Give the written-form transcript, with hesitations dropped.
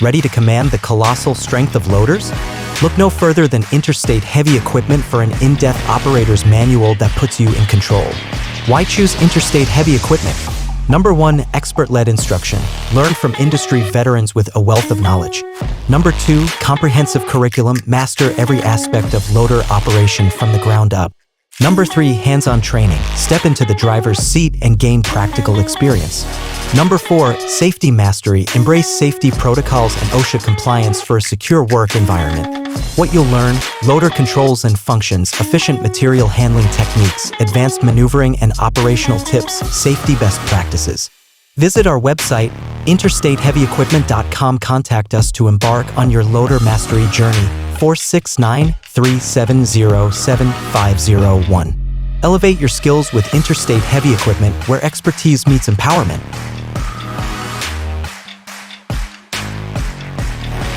Ready to command the colossal strength of loaders? Look no further than Interstate Heavy Equipment for an in-depth operator's manual that puts you in control. Why choose Interstate Heavy Equipment? Number 1, expert-led instruction. Learn from industry veterans with a wealth of knowledge. Number 2, comprehensive curriculum. Master every aspect of loader operation from the ground up. Number 3, hands-on training. Step into the driver's seat and gain practical experience. Number 4, safety mastery. Embrace safety protocols and OSHA compliance for a secure work environment. What you'll learn: loader controls and functions, efficient material handling techniques, advanced maneuvering and operational tips, safety best practices. Visit our website, interstateheavyequipment.com. Contact us to embark on your loader mastery journey. 469-370-7501. Elevate your skills with Interstate Heavy Equipment, where expertise meets empowerment.